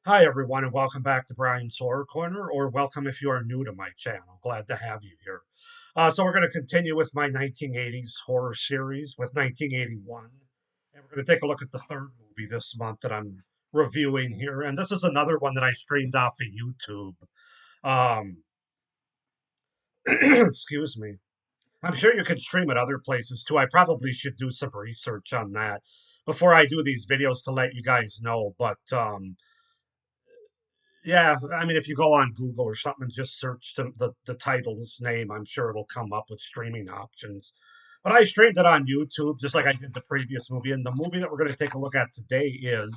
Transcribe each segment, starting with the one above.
Hi, everyone, and welcome back to Brian's Horror Corner, or welcome if you are new to my channel. Glad to have you here. So, we're going to continue with my 1980s horror series with 1981. And we're going to take a look at the third movie this month that I'm reviewing here. And this is another one that I streamed off of YouTube. Um, excuse me. I'm sure you can stream it other places too. I probably should do some research on that before I do these videos to let you guys know. But yeah, I mean, if you go on Google or something and just search the title's name, I'm sure it'll come up with streaming options. But I streamed it on YouTube, just like I did the previous movie. And the movie that we're going to take a look at today is,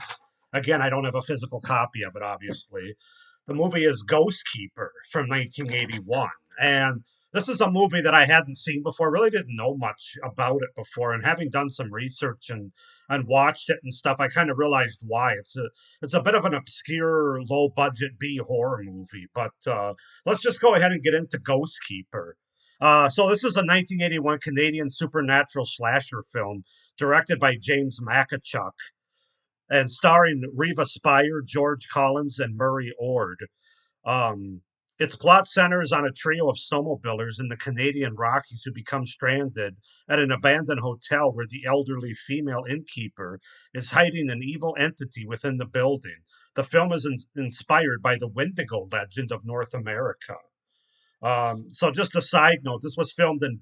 again, I don't have a physical copy of it, obviously. The movie is Ghostkeeper from 1981. And this is a movie that I hadn't seen before, really didn't know much about it before. And having done some research and watched it and stuff, I kind of realized why. It's a bit of an obscure, low budget B horror movie. But let's just go ahead and get into Ghostkeeper. So this is a 1981 Canadian supernatural slasher film directed by James Makachuk and starring Reva Spire, George Collins, and Murray Ord. Um, its plot centers on a trio of snowmobilers in the Canadian Rockies who become stranded at an abandoned hotel where the elderly female innkeeper is hiding an evil entity within the building. The film is inspired by the Wendigo legend of North America. So, just a side note, this was filmed in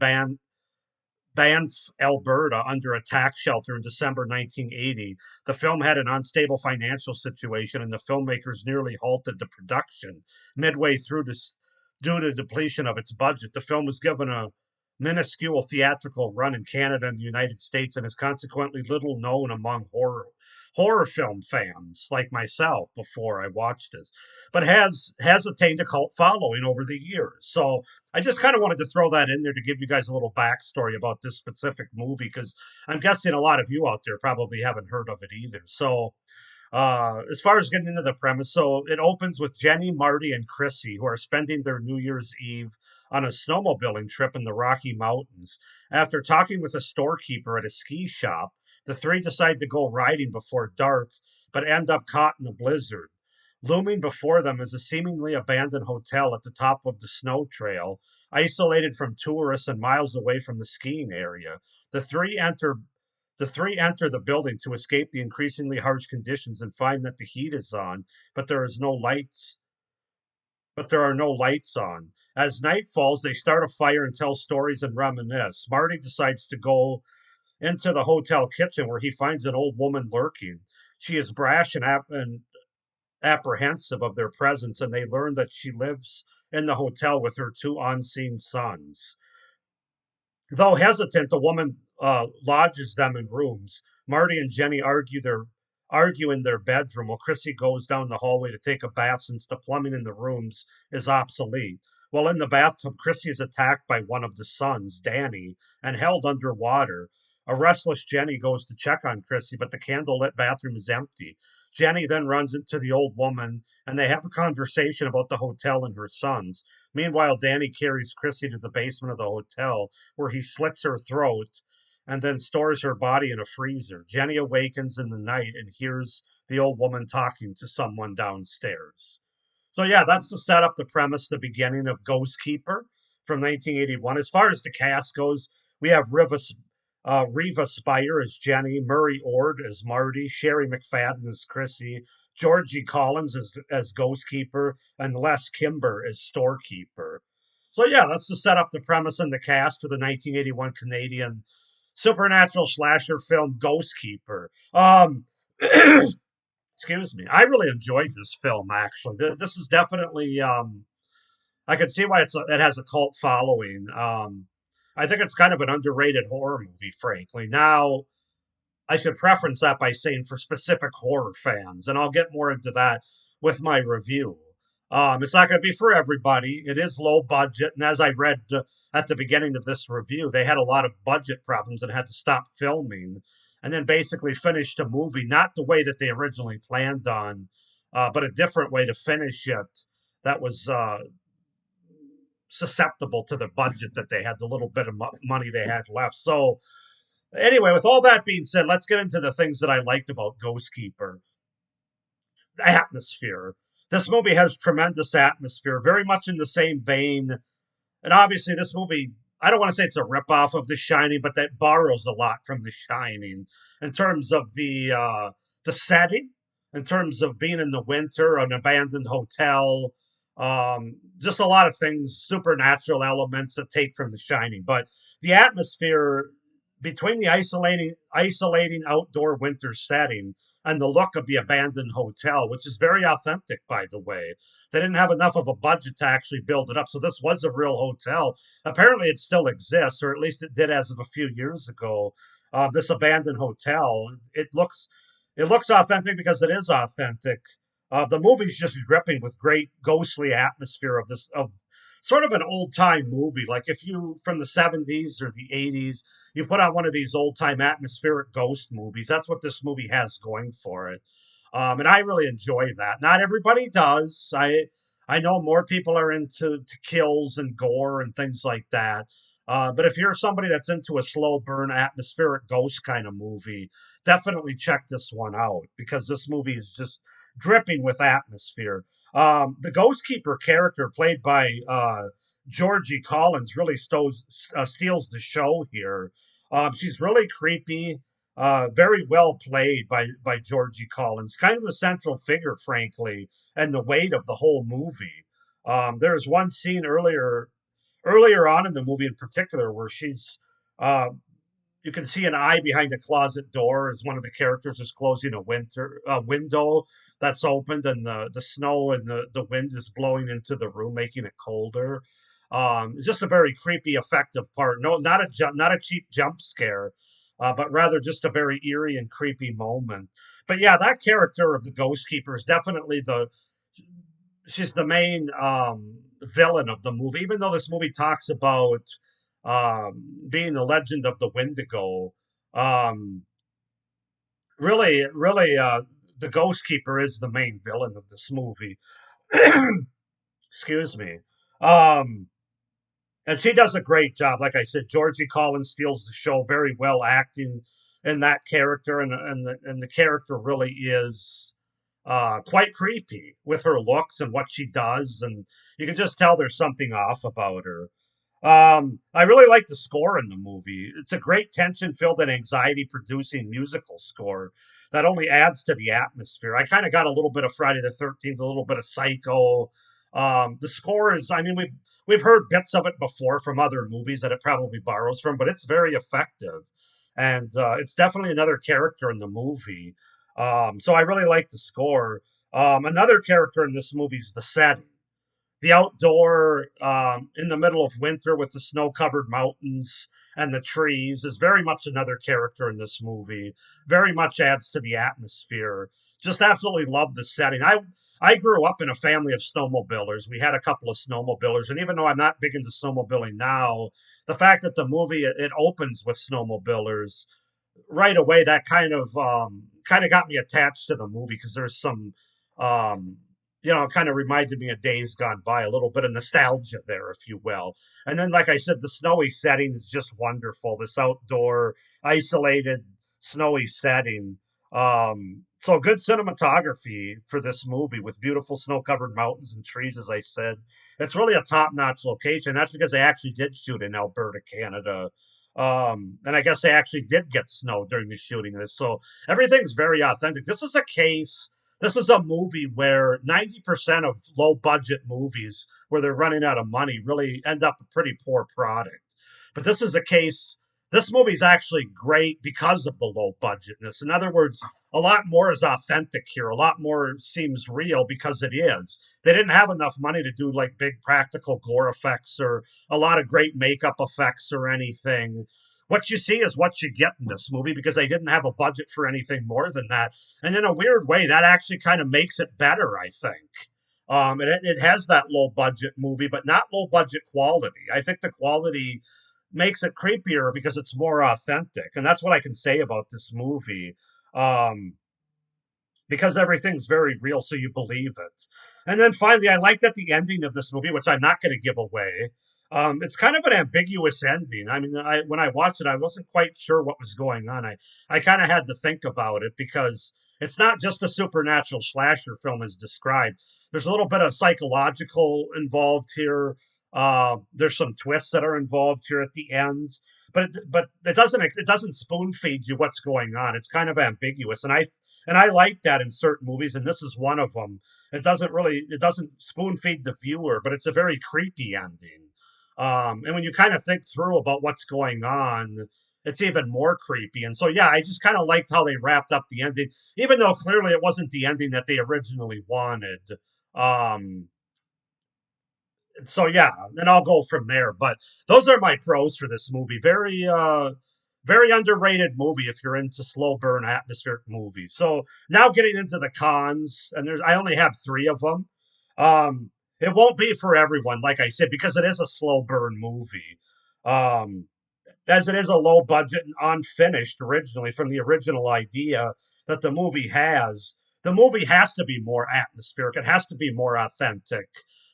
Banff, Alberta, under a tax shelter in December 1980. The film had an unstable financial situation, and the filmmakers nearly halted the production midway through this due to depletion of its budget. The film was given a minuscule theatrical run in Canada and the United States, and is consequently little known among horror film fans like myself before I watched this, but has attained a cult following over the years. So I just kind of wanted to throw that in there to give you guys a little backstory about this specific movie because I'm guessing a lot of you out there probably haven't heard of it either. So, as far as getting into the premise, so it opens with Jenny, Marty, and Chrissy, who are spending their New Year's Eve on a snowmobiling trip in the Rocky Mountains. After talking with a storekeeper at a ski shop, the three decide to go riding before dark, but end up caught in a blizzard. Looming before them is a seemingly abandoned hotel at the top of the snow trail, isolated from tourists and miles away from the skiing area. The three enter the three enter the building to escape the increasingly harsh conditions and find that the heat is on, but there is no lights but there are no lights on. As night falls, they start a fire and tell stories and reminisce. Marty decides to go into the hotel kitchen where he finds an old woman lurking. She is brash and apprehensive of their presence, and they learn that she lives in the hotel with her two unseen sons. Though hesitant, the woman lodges them in rooms. Marty and Jenny argue in their bedroom while Chrissy goes down the hallway to take a bath since the plumbing in the rooms is obsolete. While in the bathtub, Chrissy is attacked by one of the sons, Danny, and held underwater. A restless Jenny goes to check on Chrissy, but the candlelit bathroom is empty. Jenny then runs into the old woman, and they have a conversation about the hotel and her sons. Meanwhile, Danny carries Chrissy to the basement of the hotel, where he slits her throat and then stores her body in a freezer. Jenny awakens in the night and hears the old woman talking to someone downstairs. So, yeah, that's to set up the premise, the beginning of Ghostkeeper from 1981. As far as the cast goes, we have Reva Spire as Jenny, Murray Ord as Marty, Sherry McFadden as Chrissy, Georgie Collins as Ghostkeeper, and Les Kimber as Storekeeper. So yeah, that's to set up the premise and the cast for the 1981 Canadian supernatural slasher film Ghostkeeper. Excuse me. I really enjoyed this film. Actually, this is definitely. I can see why it has a cult following. I think it's kind of an underrated horror movie, frankly. Now, I should preference that by saying for specific horror fans, and I'll get more into that with my review. It's not going to be for everybody. It is low budget, and as I read at the beginning of this review, they had a lot of budget problems and had to stop filming, and then basically finished a movie not the way that they originally planned on, but a different way to finish it. That was susceptible to the budget that they had, the little bit of money they had left. So anyway, with all that being said, let's get into the things that I liked about Ghostkeeper. atmosphere. This movie has tremendous atmosphere, very much in the same vein. And obviously, this movie, I don't want to say it's a ripoff of The Shining, but that borrows a lot from The Shining in terms of the setting, in terms of being in the winter, an abandoned hotel, just a lot of things, supernatural elements that take from The Shining. But the atmosphere between the isolating outdoor winter setting and the look of the abandoned hotel, which is very authentic, by the way. They didn't have enough of a budget to actually build it up. So this was a real hotel. Apparently, it still exists, or at least it did as of a few years ago. This abandoned hotel. It looks authentic because it is authentic. The movie's just dripping with great ghostly atmosphere of this of sort of an old time movie. Like if you from the 70s or the 80s, you put on one of these old time atmospheric ghost movies. That's what this movie has going for it. And I really enjoy that. Not everybody does. I know more people are into to kills and gore and things like that. But if you're somebody that's into a slow burn, atmospheric ghost kind of movie, definitely check this one out because this movie is just dripping with atmosphere. The Ghostkeeper character, played by Georgie Collins, really steals the show here. She's really creepy, very well played by Georgie Collins, kind of the central figure, frankly, and the weight of the whole movie. There's one scene earlier on in the movie in particular where uh, you can see an eye behind a closet door as one of the characters is closing a window that's opened, and the snow and the wind is blowing into the room, making it colder. It's just a very creepy, effective part. No, not a cheap jump scare, but rather just a very eerie and creepy moment. But yeah, that character of the Ghost Keeper is definitely the she's the main villain of the movie. Even though this movie talks about being the legend of the Wendigo, um, really, the Ghost Keeper is the main villain of this movie. Excuse me. Um, and she does a great job. Like I said, Georgie Collins steals the show very well, acting in that character, and the character really is quite creepy with her looks and what she does, and you can just tell there's something off about her. I really like the score in the movie. It's a great tension filled and anxiety producing musical score that only adds to the atmosphere. I kind of got a little bit of Friday the 13th, a little bit of Psycho. The score is, I mean, we've heard bits of it before from other movies that it probably borrows from, but it's very effective. And it's definitely another character in the movie. So I really like the score. Another character in this movie is the setting, the outdoor in the middle of winter with the snow covered mountains and the trees is very much another character in this movie. Very much adds to the atmosphere. Just absolutely love the setting. I grew up in a family of snowmobilers. We had a couple of snowmobilers, and even though I'm not big into snowmobiling now, the fact that the movie it opens with snowmobilers right away, that kind of got me attached to the movie because there's some um kind of reminded me of days gone by, a little bit of nostalgia there, if you will. And then, like I said, the snowy setting is just wonderful. This outdoor, isolated, snowy setting. So good cinematography for this movie with beautiful snow-covered mountains and trees, as I said. It's really a top-notch location. That's because they actually did shoot in Alberta, Canada. And I guess they actually did get snow during the shooting of this. So everything's very authentic. This is a movie where 90% of low budget movies where they're running out of money really end up a pretty poor product. But this movie's actually great because of the low budgetness. In other words, a lot more is authentic here. A lot more seems real because it is. They didn't have enough money to do like big practical gore effects or a lot of great makeup effects or anything. What you see is what you get in this movie because they didn't have a budget for anything more than that. And in a weird way, that actually kind of makes it better, I think. It has that low budget movie, but not low budget quality. I think the quality makes it creepier because it's more authentic. And that's what I can say about this movie. Um, because everything's very real, so you believe it. And then finally, I like that the ending of this movie, which I'm not going to give away, it's kind of an ambiguous ending. I mean, when I watched it, I wasn't quite sure what was going on. I kind of had to think about it because It's not just a supernatural slasher film as described. There's a little bit of psychological involved here. There's some twists that are involved here at the end, but it doesn't spoon feed you what's going on. It's kind of ambiguous, and I like that in certain movies, and this is one of them. It doesn't spoon feed the viewer, but it's a very creepy ending. And when you kind of think through about what's going on, it's even more creepy. And so, yeah, I just kind of liked how they wrapped up the ending, even though clearly it wasn't the ending that they originally wanted. Um, so yeah, then I'll go from there. But those are my pros for this movie. Very underrated movie if you're into slow burn atmospheric movies. So now getting into the cons, and I only have three of them. It won't be for everyone, like I said, because it is a slow burn movie. Um, as it is a low budget and unfinished originally from the original idea that the movie has to be more atmospheric. It has to be more authentic.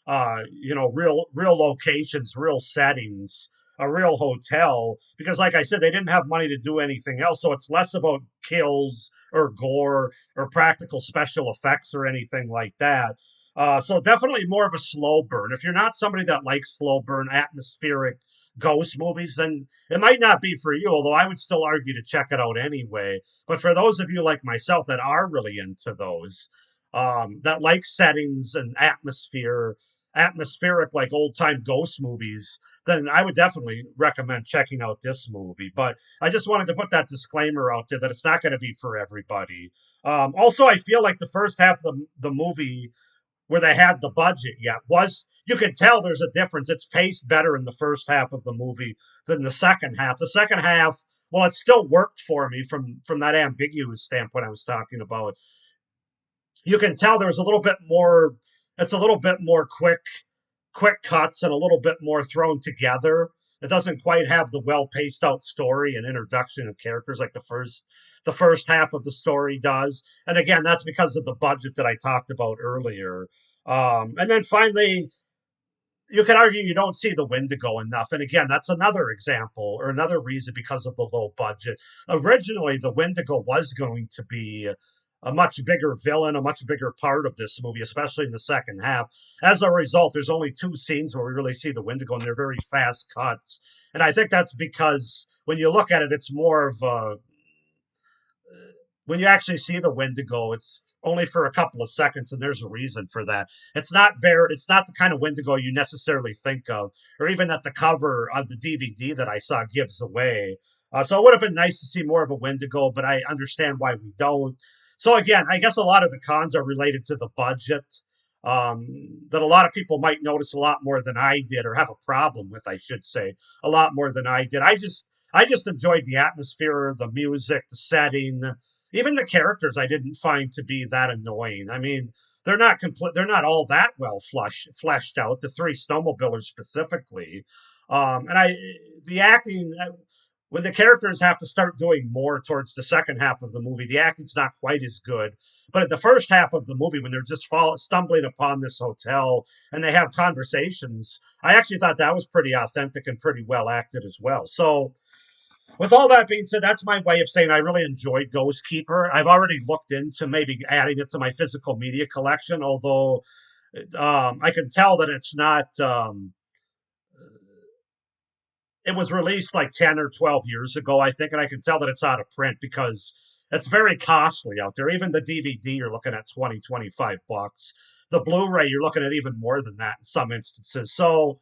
Real locations, real settings, a real hotel. Because, like I said, they didn't have money to do anything else, so it's less about kills or gore or practical special effects or anything like that. So definitely more of a slow burn. If you're not somebody that likes slow burn, atmospheric ghost movies, then it might not be for you, although I would still argue to check it out anyway. But for those of you like myself that are really into those, that like settings and atmospheric like old time ghost movies, then I would definitely recommend checking out this movie. But I just wanted to put that disclaimer out there that it's not going to be for everybody. Also, I feel like the first half of the movie where they had the budget yet was you can tell there's a difference. It's paced better in the first half of the movie than the second half. The second half, well, it still worked for me from that ambiguous standpoint I was talking about. You can tell there's a little bit more. It's a little bit more quick cuts and a little bit more thrown together. It doesn't quite have the well paced out story and introduction of characters like the first half of the story does. And again, that's because of the budget that I talked about earlier. And then finally, you can argue you don't see the Wendigo enough. And again, that's another example or another reason because of the low budget. Originally, the Wendigo was going to be a much bigger villain, a much bigger part of this movie, especially in the second half. As a result, there's only two scenes where we really see the Wendigo, and they're very fast cuts. And I think that's because when you look at it, it's more of a when you actually see the Wendigo, it's only for a couple of seconds, and there's a reason for that. It's not the kind of Wendigo you necessarily think of, or even that the cover of the DVD that I saw gives away. So it would have been nice to see more of a Wendigo, but I understand why we don't. So again, I guess a lot of the cons are related to the budget. That a lot of people might notice a lot more than I did, or have a problem with, I should say, a lot more than I did. I just enjoyed the atmosphere, the music, the setting, even the characters. I didn't find to be that annoying. I mean, they're not all that well fleshed out. The three snowmobilers specifically, and the acting. When the characters have to start doing more towards the second half of the movie, the acting's not quite as good. But in the first half of the movie, when they're just stumbling upon this hotel and they have conversations, I actually thought that was pretty authentic and pretty well acted as well. So, with all that being said, that's my way of saying I really enjoyed Ghostkeeper. I've already looked into maybe adding it to my physical media collection, although I can tell that it's not. It was released like 10 or 12 years ago, I think, and I can tell that it's out of print because it's very costly out there. Even the DVD, you're looking at 20, 25 bucks. The Blu-ray, you're looking at even more than that in some instances. So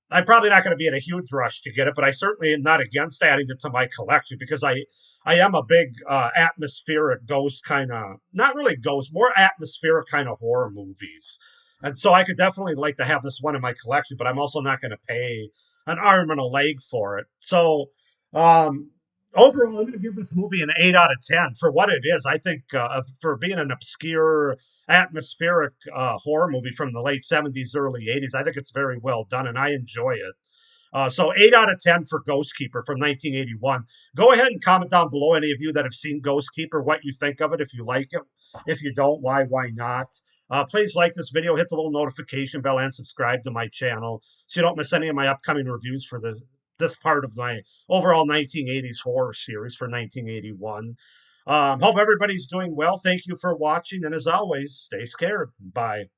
I'm probably not going to be in a huge rush to get it, but I certainly am not against adding it to my collection because I am a big atmospheric ghost kind of, not really ghost, more atmospheric kind of horror movies. And so I could definitely like to have this one in my collection, but I'm also not going to pay an arm and a leg for it. So um, overall, I'm going to give this movie an 8 out of 10 for what it is. I think for being an obscure atmospheric horror movie from the late 70s, early 80s. I think it's very well done and I enjoy it. So 8 out of 10 for Ghostkeeper from 1981. Go ahead and comment down below, any of you that have seen Ghostkeeper, what you think of it, if you like it. If you don't, why not? Please like this video, hit the little notification bell, and subscribe to my channel so you don't miss any of my upcoming reviews for this part of my overall 1980s horror series for 1981. Hope everybody's doing well. Thank you for watching, and as always, stay scared. Bye.